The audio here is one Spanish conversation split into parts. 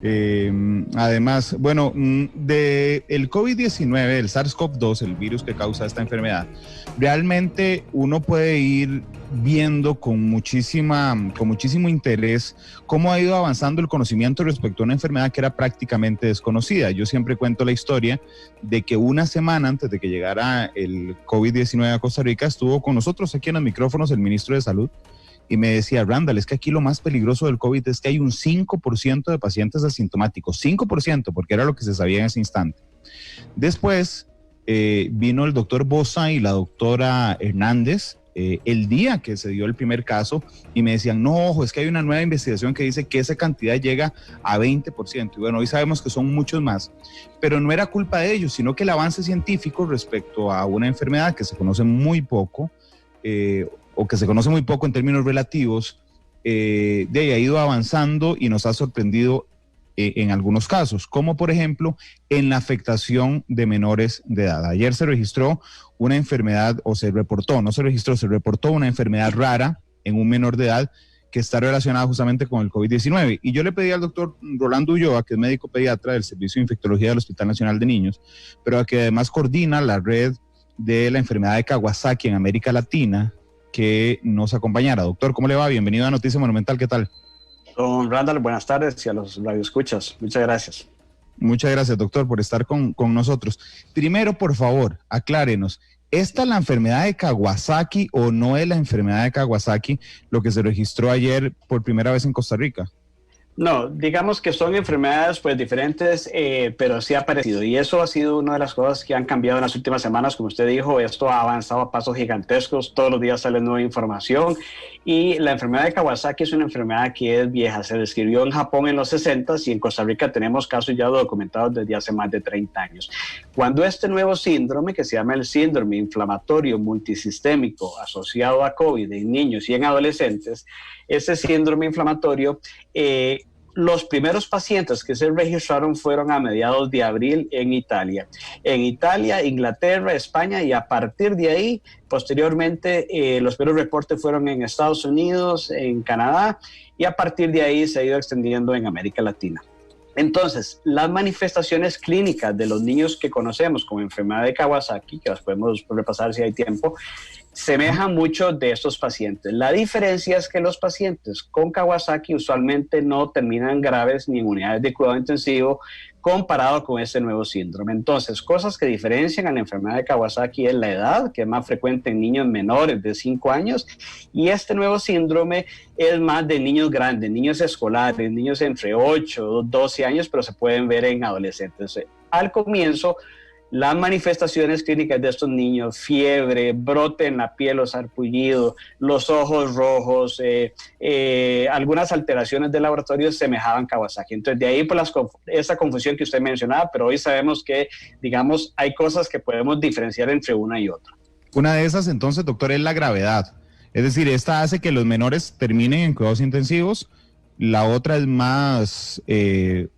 Además, bueno, de el COVID-19, el SARS-CoV-2, el virus que causa esta enfermedad, realmente uno puede ir viendo con muchísimo interés cómo ha ido avanzando el conocimiento respecto a una enfermedad que era prácticamente desconocida. Yo siempre cuento la historia de que una semana antes de que llegara el COVID-19 a Costa Rica, estuvo con nosotros aquí en los micrófonos el ministro de Salud y me decía: Randall, es que aquí lo más peligroso del COVID es que hay un 5% de pacientes asintomáticos, 5%, porque era lo que se sabía en ese instante. Después vino el doctor Bosa y la doctora Hernández el día que se dio el primer caso y me decían: no, ojo, es que hay una nueva investigación que dice que esa cantidad llega a 20%. Y bueno, hoy sabemos que son muchos más, pero no era culpa de ellos, sino que el avance científico respecto a una enfermedad que se conoce muy poco, o que se conoce muy poco en términos relativos, de ahí ha ido avanzando y nos ha sorprendido en algunos casos, como por ejemplo en la afectación de menores de edad. Ayer se registró una enfermedad, o se reportó, no se registró, se reportó una enfermedad rara en un menor de edad que está relacionada justamente con el COVID-19. Y yo le pedí al doctor Rolando Ulloa, que es médico pediatra del Servicio de Infectología del Hospital Nacional de Niños, pero que además coordina la red de la enfermedad de Kawasaki en América Latina, que nos acompañara. Doctor, ¿cómo le va? Bienvenido a Noticia Monumental, ¿qué tal? Don Randall, buenas tardes y a los radioescuchas. Muchas gracias. Muchas gracias, doctor, por estar con nosotros. Primero, por favor, aclárenos, ¿esta es la enfermedad de Kawasaki o no es la enfermedad de Kawasaki lo que se registró ayer por primera vez en Costa Rica? No, digamos que son enfermedades pues diferentes, pero sí ha aparecido, y eso ha sido una de las cosas que han cambiado en las últimas semanas. Como usted dijo, esto ha avanzado a pasos gigantescos, todos los días sale nueva información, y la enfermedad de Kawasaki es una enfermedad que es vieja, se describió en Japón en los 60s y en Costa Rica tenemos casos ya documentados desde hace más de 30 años. Cuando este nuevo síndrome, que se llama el síndrome inflamatorio multisistémico asociado a COVID en niños y en adolescentes, ese síndrome inflamatorio, los primeros pacientes que se registraron fueron a mediados de abril en Italia. En Italia, Inglaterra, España, y a partir de ahí, posteriormente, los primeros reportes fueron en Estados Unidos, en Canadá, y a partir de ahí se ha ido extendiendo en América Latina. Entonces, las manifestaciones clínicas de los niños que conocemos como enfermedad de Kawasaki, que las podemos repasar si hay tiempo, semejan mucho de estos pacientes. La diferencia es que los pacientes con Kawasaki usualmente no terminan graves ni en unidades de cuidado intensivo comparado con este nuevo síndrome. Entonces, cosas que diferencian a la enfermedad de Kawasaki es la edad, que es más frecuente en niños menores de 5 años, y este nuevo síndrome es más de niños grandes, niños escolares, niños entre 8 y 12 años, pero se pueden ver en adolescentes. Al comienzo, las manifestaciones clínicas de estos niños: fiebre, brote en la piel o sarpullido, los ojos rojos, algunas alteraciones de laboratorio semejaban Kawasaki. Entonces, de ahí pues, esa confusión que usted mencionaba, pero hoy sabemos que, digamos, hay cosas que podemos diferenciar entre una y otra. Una de esas, entonces, doctor, es la gravedad. Es decir, esta hace que los menores terminen en cuidados intensivos, la otra es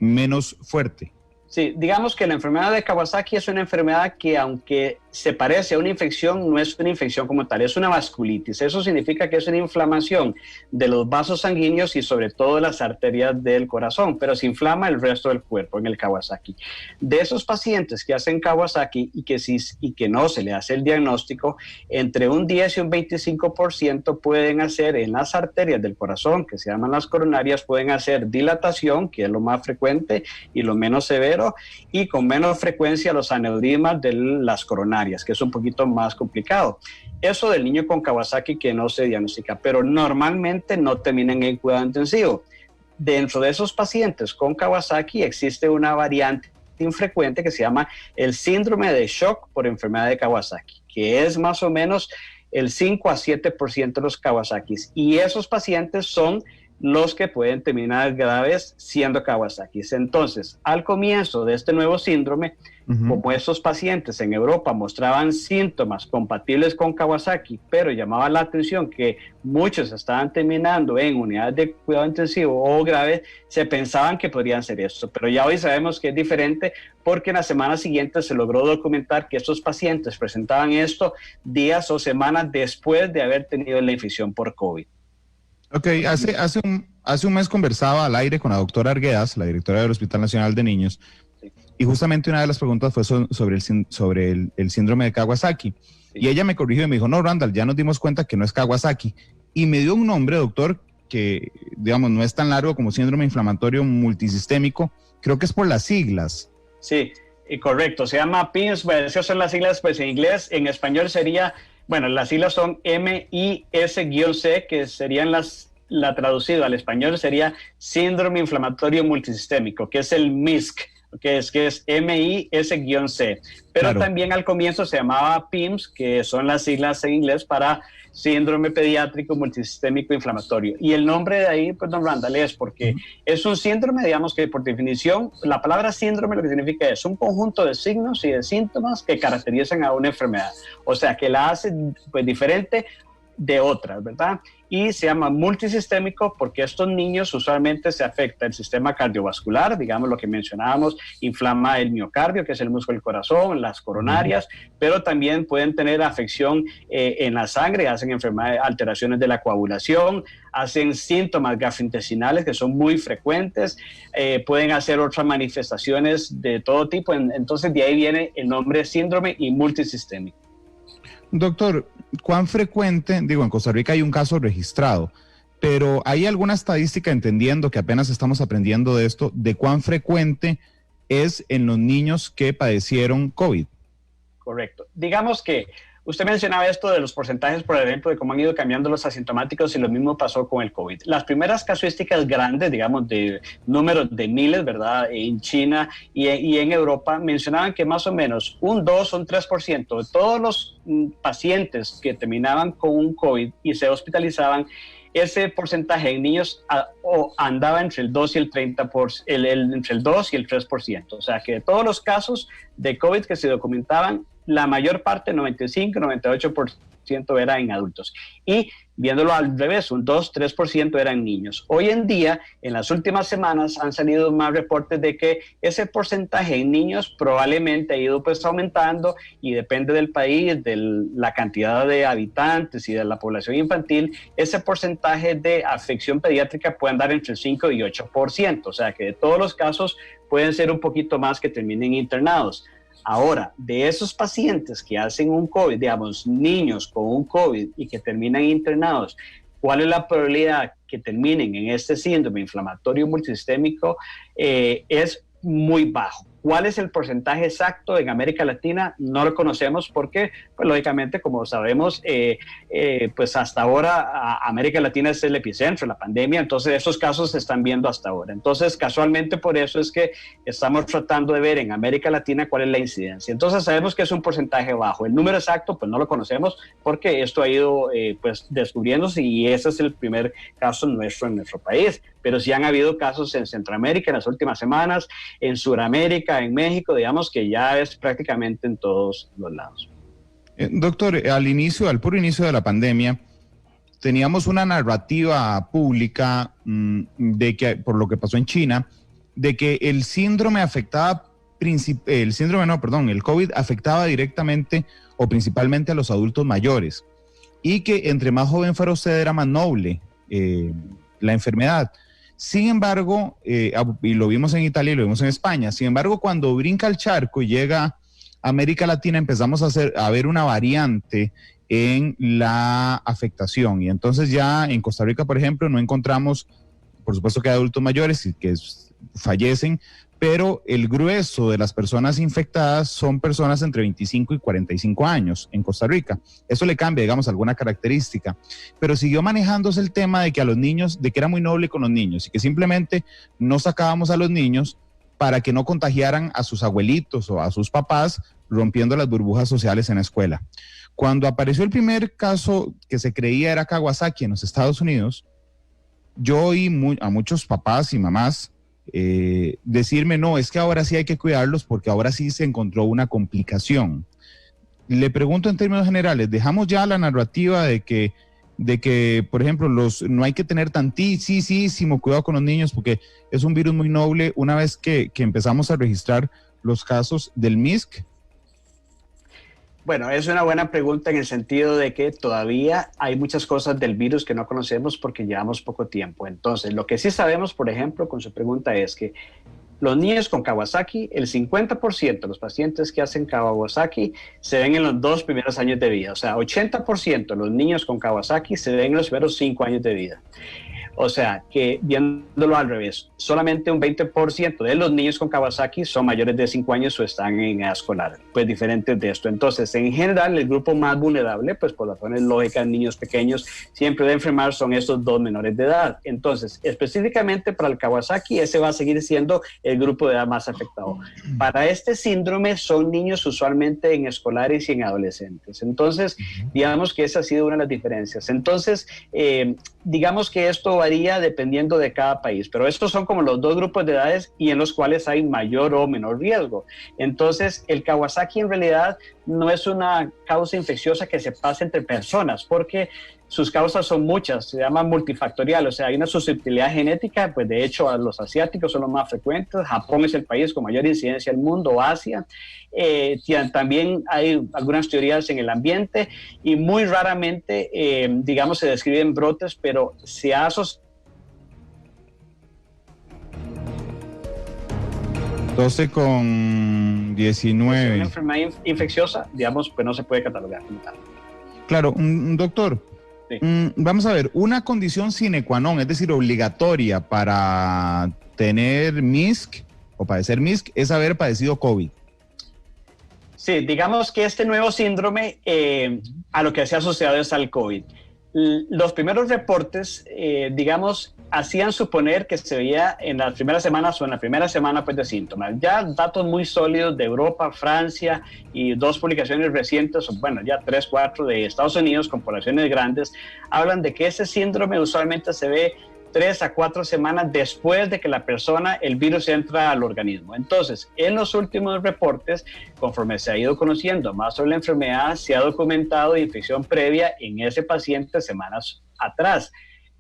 menos fuerte. Sí, digamos que la enfermedad de Kawasaki es una enfermedad que, aunque se parece a una infección, no es una infección como tal, es una vasculitis. Eso significa que es una inflamación de los vasos sanguíneos y sobre todo las arterias del corazón, pero se inflama el resto del cuerpo en el Kawasaki. De esos pacientes que hacen Kawasaki y que no se le hace el diagnóstico, entre un 10 y un 25% pueden hacer en las arterias del corazón, que se llaman las coronarias, pueden hacer dilatación, que es lo más frecuente y lo menos severo, y con menos frecuencia los aneurismas de las coronarias, que es un poquito más complicado. Eso del niño con Kawasaki que no se diagnostica, pero normalmente no terminan en cuidado intensivo. Dentro de esos pacientes con Kawasaki existe una variante infrecuente que se llama el síndrome de shock por enfermedad de Kawasaki, que es más o menos el 5 a 7% de los Kawasakis, y esos pacientes son los que pueden terminar graves siendo Kawasaki. Entonces, al comienzo de este nuevo síndrome, como estos pacientes en Europa mostraban síntomas compatibles con Kawasaki, pero llamaba la atención que muchos estaban terminando en unidades de cuidado intensivo o grave, se pensaban que podrían ser esto. Pero ya hoy sabemos que es diferente, porque en la semana siguiente se logró documentar que estos pacientes presentaban esto días o semanas después de haber tenido la infección por COVID. Ok, hace un mes conversaba al aire con la doctora Arguedas, la directora del Hospital Nacional de Niños, Sí, y justamente una de las preguntas fue sobre el síndrome de Kawasaki. sí. Y ella me corrigió y me dijo, no, Randall, ya nos dimos cuenta que no es Kawasaki. Y me dio un nombre, doctor, que, digamos, no es tan largo como síndrome inflamatorio multisistémico. Creo que es por las siglas. Sí, y correcto. Se llama PIMS, pues esas son las siglas pues en inglés. En español sería, bueno, las siglas son MIS-C, que serían la traducido al español sería síndrome inflamatorio multisistémico, que es el MISC, que es MIS-C. Pero Claro. también al comienzo se llamaba PIMS, que son las siglas en inglés para síndrome pediátrico multisistémico inflamatorio. Y el nombre de ahí, pues, don Randall, es porque es un síndrome, digamos que por definición, la palabra síndrome lo que significa es un conjunto de signos y de síntomas que caracterizan a una enfermedad. O sea, que la hace pues diferente de otras, ¿verdad? Y se llama multisistémico porque estos niños usualmente se afecta el sistema cardiovascular, digamos lo que mencionábamos, inflama el miocardio, que es el músculo del corazón, las coronarias, pero también pueden tener afección en la sangre, hacen enfermedades, alteraciones de la coagulación, hacen síntomas gastrointestinales que son muy frecuentes, pueden hacer otras manifestaciones de todo tipo, entonces de ahí viene el nombre síndrome y multisistémico. Doctor, ¿cuán frecuente, digo, en Costa Rica hay un caso registrado, pero hay alguna estadística, entendiendo que apenas estamos aprendiendo de esto, de cuán frecuente es en los niños que padecieron COVID? Correcto. Digamos que usted mencionaba esto de los porcentajes, por ejemplo, de cómo han ido cambiando los asintomáticos y lo mismo pasó con el COVID. Las primeras casuísticas grandes, digamos, de números de miles, ¿verdad? En China y en Europa mencionaban que más o menos un 2 o un 3% de todos los pacientes que terminaban con un COVID y se hospitalizaban, ese porcentaje en niños andaba entre el 2 y el 30%, entre el 2 y el 3%. O sea que de todos los casos de COVID que se documentaban, la mayor parte, 95-98% era en adultos. Y viéndolo al revés, un 2-3% eran niños. Hoy en día, en las últimas semanas, han salido más reportes de que ese porcentaje en niños probablemente ha ido pues aumentando y depende del país, de la cantidad de habitantes y de la población infantil, ese porcentaje de afección pediátrica puede andar entre el 5 y 8%. O sea que de todos los casos pueden ser un poquito más que terminen internados. Ahora, de esos pacientes que hacen un COVID, digamos, niños con un COVID y que terminan internados, ¿cuál es la probabilidad que terminen en este síndrome inflamatorio multisistémico? Es muy bajo. ¿Cuál es el porcentaje exacto en América Latina? No lo conocemos porque, pues, lógicamente, como sabemos, pues hasta ahora América Latina es el epicentro de la pandemia, entonces esos casos se están viendo hasta ahora. Entonces, casualmente por eso es que estamos tratando de ver en América Latina cuál es la incidencia. Entonces, sabemos que es un porcentaje bajo. El número exacto, pues no lo conocemos porque esto ha ido pues descubriéndose y ese es el primer caso nuestro en nuestro país. Pero sí han habido casos en Centroamérica en las últimas semanas, en Sudamérica, en México, digamos que ya es prácticamente en todos los lados. Doctor, al puro inicio de la pandemia, teníamos una narrativa pública de que, por lo que pasó en China, de que el síndrome el COVID afectaba directamente o principalmente a los adultos mayores y que entre más joven fuera usted era más noble la enfermedad. Sin embargo, y lo vimos en Italia y lo vimos en España, sin embargo, cuando brinca el charco y llega a América Latina, empezamos a ver una variante en la afectación. Y entonces ya en Costa Rica, por ejemplo, no encontramos, por supuesto que hay adultos mayores y que fallecen, pero el grueso de las personas infectadas son personas entre 25 y 45 años en Costa Rica. Eso le cambia, digamos, alguna característica, pero siguió manejándose el tema de que a los niños, de que era muy noble con los niños y que simplemente no sacábamos a los niños para que no contagiaran a sus abuelitos o a sus papás, rompiendo las burbujas sociales en la escuela. Cuando apareció el primer caso que se creía era Kawasaki en los Estados Unidos, yo oí a muchos papás y mamás decirme, no, es que ahora sí hay que cuidarlos porque ahora sí se encontró una complicación. Le pregunto en términos generales, ¿dejamos ya la narrativa de que por ejemplo, no hay que tener tantísimo cuidado con los niños porque es un virus muy noble una vez que empezamos a registrar los casos del MISC? Bueno, es una buena pregunta en el sentido de que todavía hay muchas cosas del virus que no conocemos porque llevamos poco tiempo. Entonces, lo que sí sabemos, por ejemplo, con su pregunta es que los niños con Kawasaki, el 50% de los pacientes que hacen Kawasaki se ven en los 2 primeros años de vida. O sea, 80% de los niños con Kawasaki se ven en los primeros 5 años de vida. O sea, que viéndolo al revés, solamente un 20% de los niños con Kawasaki son mayores de 5 años o están en edad escolar, pues diferentes de esto. Entonces, en general, el grupo más vulnerable, pues por razones lógicas, niños pequeños, siempre de enfermar son estos 2 menores de edad. Entonces, específicamente para el Kawasaki, ese va a seguir siendo el grupo de edad más afectado. Para este síndrome son niños usualmente en escolares y en adolescentes. Entonces, digamos que esa ha sido una de las diferencias. Entonces, digamos que esto varía dependiendo de cada país, pero estos son como los 2 grupos de edades y en los cuales hay mayor o menor riesgo. Entonces, el Kawasaki en realidad no es una causa infecciosa que se pase entre personas, porque sus causas son muchas, se llama multifactorial, o sea, hay una susceptibilidad genética, pues de hecho a los asiáticos son los más frecuentes, Japón es el país con mayor incidencia del mundo, Asia, también hay algunas teorías en el ambiente y muy raramente, digamos, se describen brotes, pero se ha asociado 12:19. una enfermedad infecciosa, digamos, pues no se puede catalogar como tal. Claro, un doctor. Sí. Vamos a ver, una condición sine qua non, es decir, obligatoria para tener MISC o padecer MISC, es haber padecido COVID. Sí, digamos que este nuevo síndrome a lo que se ha asociado es al COVID. Los primeros reportes, digamos, hacían suponer que se veía en las primeras semanas o en la primera semana pues, de síntomas. Ya datos muy sólidos de Europa, Francia y 2 publicaciones recientes, bueno, ya 3, 4 de Estados Unidos con poblaciones grandes, hablan de que ese síndrome usualmente se ve 3 a 4 semanas después de que la persona, el virus entra al organismo. Entonces, en los últimos reportes, conforme se ha ido conociendo más sobre la enfermedad, se ha documentado infección previa en ese paciente semanas atrás.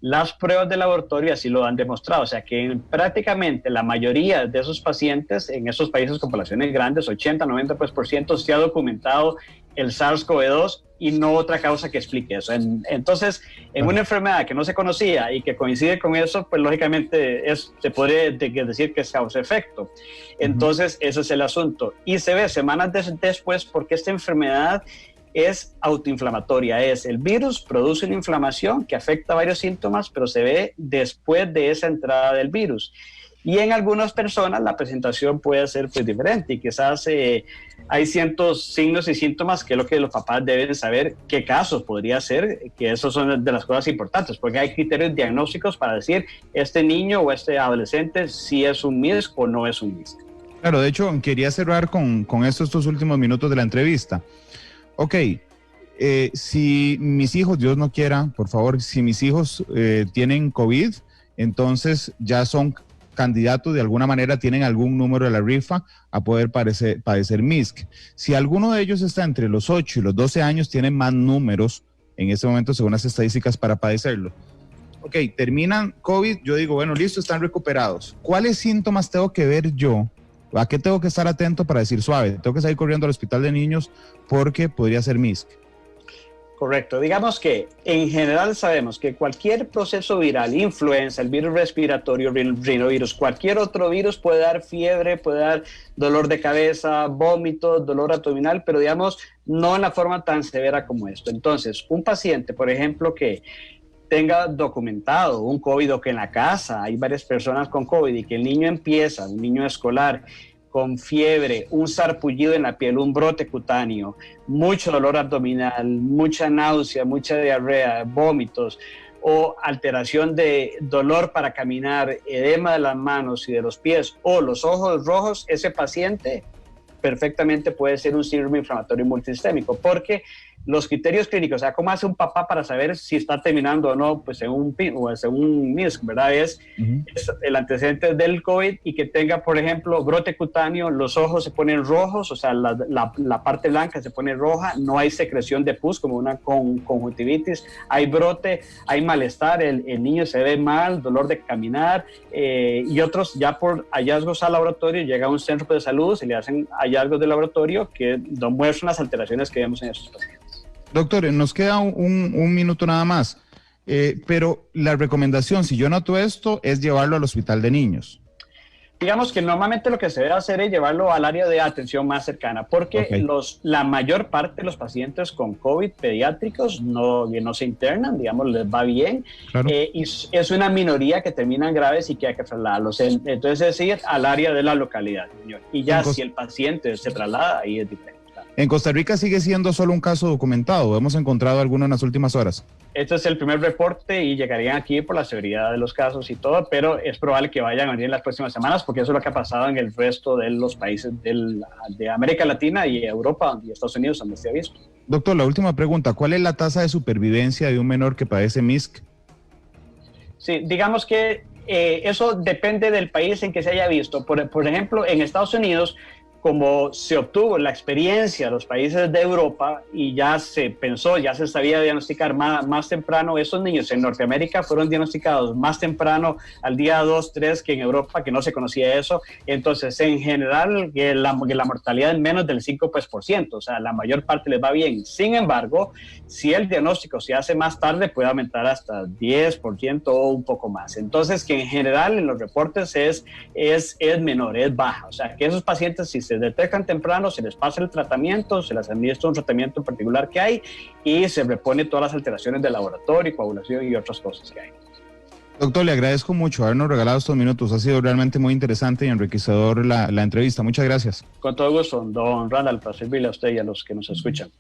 Las pruebas de laboratorio así lo han demostrado, o sea que prácticamente la mayoría de esos pacientes en esos países con poblaciones grandes, 80-90%, se ha documentado el SARS-CoV-2 y no otra causa que explique eso. Entonces, en una enfermedad que no se conocía y que coincide con eso, pues lógicamente se podría decir que es causa-efecto. Entonces, ese es el asunto. Y se ve semanas después porque esta enfermedad es autoinflamatoria, el virus produce una inflamación que afecta varios síntomas, pero se ve después de esa entrada del virus. Y en algunas personas la presentación puede ser pues, diferente y quizás hay ciertos signos y síntomas que es lo que los papás deben saber qué casos podría ser, que esos son de las cosas importantes, porque hay criterios diagnósticos para decir este niño o este adolescente si es un MISC o no es un MISC. Claro, de hecho quería cerrar con estos últimos minutos de la entrevista. Ok, si mis hijos, Dios no quiera, por favor, si mis hijos tienen COVID, entonces ya son candidatos, de alguna manera tienen algún número de la rifa a poder padecer MISC. Si alguno de ellos está entre los 8 y los 12 años, tienen más números en este momento según las estadísticas para padecerlo. Ok, terminan COVID, yo digo, bueno, listo, están recuperados. ¿Cuáles síntomas tengo que ver yo? ¿A qué tengo que estar atento para decir suave? Tengo que salir corriendo al hospital de niños porque podría ser MISC. Correcto. Digamos que en general sabemos que cualquier proceso viral, influenza, el virus respiratorio, rinovirus, cualquier otro virus puede dar fiebre, puede dar dolor de cabeza, vómitos, dolor abdominal, pero digamos no en la forma tan severa como esto. Entonces, un paciente, por ejemplo, que tenga documentado un COVID o que en la casa hay varias personas con COVID y que el niño empieza, un niño escolar, con fiebre, un sarpullido en la piel, un brote cutáneo, mucho dolor abdominal, mucha náusea, mucha diarrea, vómitos o alteración de dolor para caminar, edema de las manos y de los pies o los ojos rojos, ese paciente perfectamente puede ser un síndrome inflamatorio multisistémico, porque los criterios clínicos, o sea, cómo hace un papá para saber si está terminando o no, pues según MISC, ¿verdad? Es el antecedente del COVID y que tenga, por ejemplo, brote cutáneo, los ojos se ponen rojos, o sea, la parte blanca se pone roja, no hay secreción de pus como una conjuntivitis, hay brote, hay malestar, el niño se ve mal, dolor de caminar, y otros ya por hallazgos al laboratorio, llega a un centro de salud, se le hacen hallazgos de laboratorio que muestran las alteraciones que vemos en estos pacientes. Doctor, nos queda un minuto nada más, pero la recomendación, si yo noto esto, es llevarlo al hospital de niños. Digamos que normalmente lo que se debe hacer es llevarlo al área de atención más cercana, porque la mayor parte de los pacientes con COVID pediátricos no se internan, digamos, les va bien, claro. Y es una minoría que terminan graves y que hay que trasladarlos. Entonces, es decir, al área de la localidad, señor. Y ya si el paciente se traslada, ahí es diferente. En Costa Rica sigue siendo solo un caso documentado, hemos encontrado alguno en las últimas horas. Este es el primer reporte y llegarían aquí por la severidad de los casos y todo, pero es probable que vayan a venir en las próximas semanas porque eso es lo que ha pasado en el resto de los países de América Latina y Europa y Estados Unidos, donde se ha visto. Doctor, la última pregunta, ¿cuál es la tasa de supervivencia de un menor que padece MISC? Sí, digamos que eso depende del país en que se haya visto. Por ejemplo, en Estados Unidos, como se obtuvo la experiencia de los países de Europa y ya se pensó, ya se sabía diagnosticar más temprano, esos niños en Norteamérica fueron diagnosticados más temprano, al día 2, 3, que en Europa, que no se conocía eso. Entonces, en general, la mortalidad es menos del 5%, o sea, la mayor parte les va bien. Sin embargo, si el diagnóstico se hace más tarde, puede aumentar hasta 10% o un poco más. Entonces, que en general en los reportes es menor, es baja. O sea, que esos pacientes, si se detectan temprano, se les pasa el tratamiento, se les administra un tratamiento en particular que hay y se repone todas las alteraciones del laboratorio, coagulación y otras cosas que hay. Doctor, le agradezco mucho habernos regalado estos minutos. Ha sido realmente muy interesante y enriquecedor la entrevista. Muchas gracias. Con todo gusto, don Randall, para servirle a usted y a los que nos escuchan.